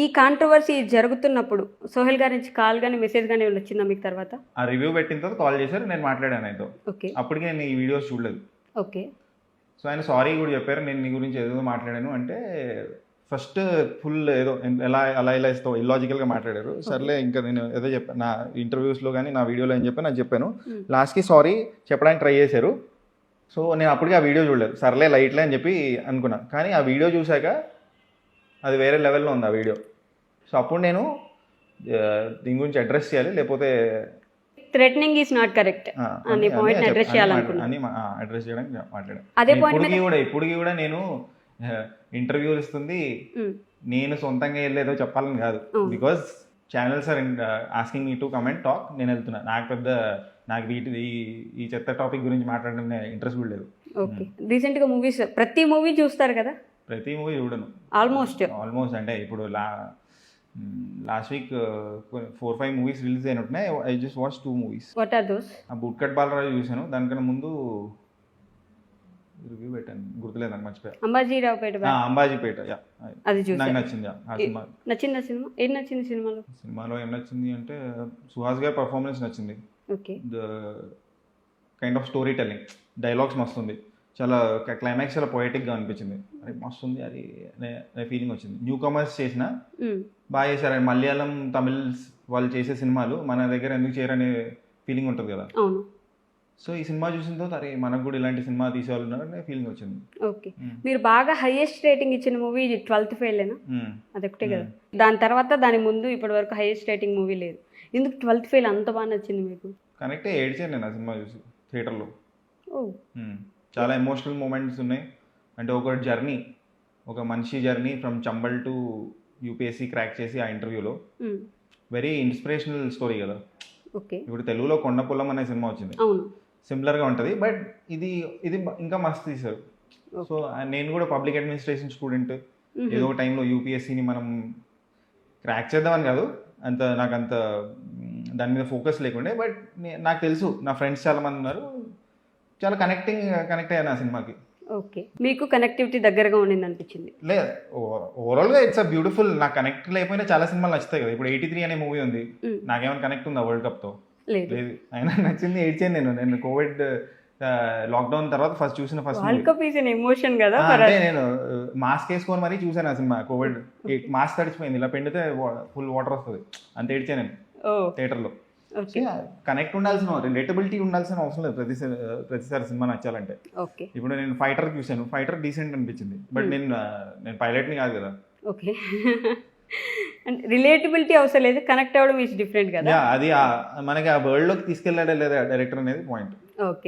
ఈ కాంట్రవర్సీ జరుగుతున్నప్పుడు సోహెల్ గారి నుంచి కాల్ కానీ మెసేజ్ కానీ వచ్చిందా మీకు తర్వాత? ఆ రివ్యూ పెట్టిన తర్వాత కాల్ చేశారు, నేను మాట్లాడాను ఆయనతో. ఓకే అప్పటికి నేను ఈ వీడియోస్ చూడలేదు. ఓకే సో ఆయన సారీ కూడా చెప్పారు, నేను నీ గురించి ఏదో మాట్లాడాను అంటే. ఫస్ట్ ఫుల్ ఏదో అలా ఇలా ఇస్తావు ఇల్లాజికల్గా మాట్లాడారు. సర్లే ఇంకా నేను ఏదో చెప్పాను నా ఇంటర్వ్యూస్లో కానీ నా వీడియోలో ఏం చెప్పాను అది చెప్పాను. లాస్ట్కి సారీ చెప్పడానికి ట్రై చేశారు. సో నేను అప్పటికి ఆ వీడియో చూడలేదు, సర్లే లైట్లే అని చెప్పి అనుకున్నా. కానీ ఆ వీడియో చూశాక అది వేరే లెవెల్లో ఉంది ఆ వీడియో. సో అప్పుడు నేను దీని గురించి అడ్రస్ చేయాలి, లేకపోతే థ్రెటనింగ్ ఈస్ నాట్ కరెక్ట్ అనే పాయింట్ అడ్రస్ చేయాలనుకున్నాను. అని అడ్రస్ చేయడానికి మాట్లాడాను. అదే పాయింట్ ఇప్పటికి కూడా నేను ఇంటర్వ్యూలు ఇస్తుంది నేను సొంతంగా వెళ్ళేదో చెప్పాలని కాదు. Because channels are asking me to comment talk. నేను వెళ్తున్నా, నాకు ఈ చెత్త టాపిక్ గురించి మాట్లాడడం ఇంట్రెస్ట్ కూడా లేదు. ఓకే, రీసెంట్గా మూవీస్ ప్రతి మూవీ చూస్తారు కదా? ప్రతి మూవీ చూడను, ఆల్మోస్ట్ అంటే ఇప్పుడు లాస్ట్ వీక్ 4-5 మూవీస్ రిలీజ్ అయినట్టున్నాయి. I just watch 2 movies. What are those? Bootcut Balaraju చూశాను, దానికన్నా ముందు రివ్యూ పెట్టాను, గుర్తులేదు నాకు, మర్చిపోయా. అంబాజీరావుపేట. అంబాజీపేట, అది నాకు నచ్చింది ఆ సినిమా. నచ్చిందా సినిమా? ఏం నచ్చింది సినిమాలో ఏం నచ్చింది అంటే సుహాస్ గారి పర్ఫార్మెన్స్ నచ్చింది. Okay, the kind of story telling, dialogues మస్తుంది, చాలా క్లైమాక్స్ చాలా పొయటిక్గా అనిపించింది. అది మస్తుంది, అది ఫీలింగ్ వచ్చింది. న్యూ కమర్స్ చేసిన బాగా చేశారు. మలయాళం తమిళ్ వాళ్ళు చేసే సినిమాలు మన దగ్గర ఎందుకు చేయరనే ఫీలింగ్ ఉంటుంది కదా. అవును. సో ఈ సినిమా చూసిన తర్వాత అరే మనకు కూడా ఇలాంటి సినిమా తీసేవాళ్ళు ఉన్నారనే ఫీలింగ్ వచ్చింది. ఓకే, మీరు బాగా హైయెస్ట్ రేటింగ్ ఇచ్చిన మూవీ 12th ఫెయిల్ ఏనా? అదొకటే కదా. దాని తర్వాత దాని ముందు ఇప్పటి వరకు హైయెస్ట్ రేటింగ్ మూవీ లేదు. ఎందుకు 12th ఫెయిల్ అంత బాగా నచ్చింది మీకు? కనెక్టే ఏడ్చాను నేను ఆ సినిమా చూసి థియేటర్లో. ఓ, చాలా ఎమోషనల్ మూమెంట్స్ ఉన్నాయి. అంటే ఒక జర్నీ, ఒక మనిషి journey from Chambal to UPSC crack చేసి ఆ ఇంటర్వ్యూలో వెరీ ఇన్స్పిరేషనల్ స్టోరీ కదా. ఓకే, ఇప్పుడు తెలుగులో కొండపొలం అనే సినిమా వచ్చింది, అవును, సిమిలర్గా ఉంటుంది. బట్ ఇది ఇంకా మస్తు తీశారు. సో నేను కూడా పబ్లిక్ అడ్మినిస్ట్రేషన్ స్టూడెంట్, ఏదో టైంలో యూపీఎస్సీని మనం క్రాక్ చేద్దామని కాదు, నాకు అంత దాని మీద ఫోకస్ లేకుండే. బట్ నాకు తెలుసు, నా ఫ్రెండ్స్ చాలా మంది ఉన్నారు, చాలా కనెక్ట్ అయ్యాను ఆ సినిమాకి. ఓకే, మీకు కనెక్టివిటీ దగ్గరగా ఉండింది అనిపించింది? లేదు, ఓవరాల్గా ఇట్స్ అ బ్యూటిఫుల్. నాకు కనెక్ట్ లేకపోయినా చాలా సినిమాలు నచ్చుతాయి కదా. ఇప్పుడు 83 అనే మూవీ ఉంది, నాకేమైనా కనెక్ట్ ఉందా వరల్డ్ కప్తో? లేదు. అయినా నచ్చింది, ఏడ్చాను నేను కోవిడ్ లాక్డౌన్ తర్వాత ఫస్ట్ చూసిన world cup is an emotion కదా. అంటే నేను మాస్క్ వేసుకొని మరీ చూసాను ఆ సినిమా. కోవిడ్ మాస్క్ తడిచిపోయింది, ఇలా పెండితే ఫుల్ వాటర్ వస్తుంది, అంత ఏడ్చాను నేను థియేటర్లో. కనెక్ట్ ఉండాల్సిన, రిలేటబిలిటీ ఉండాల్సిన అవసరం లేదు ప్రతిసారి సినిమా నచ్చాలంటే. ఇప్పుడు నేను ఫైటర్ చూశాను, ఫైటర్ డీసెంట్ అనిపించింది. బట్ నేను పైలట్ని కాదు కదా. ఓకే, రిలేటబిలిటీ అవసరం లేదు, కనెక్ట్ అవ్వడం ఈజ్ డిఫరెంట్ కదా. అది మనకి ఆ వరల్డ్ లోకి తీసుకెళ్ళాడే లేదా డైరెక్టర్ అనేది పాయింట్. ఓకే,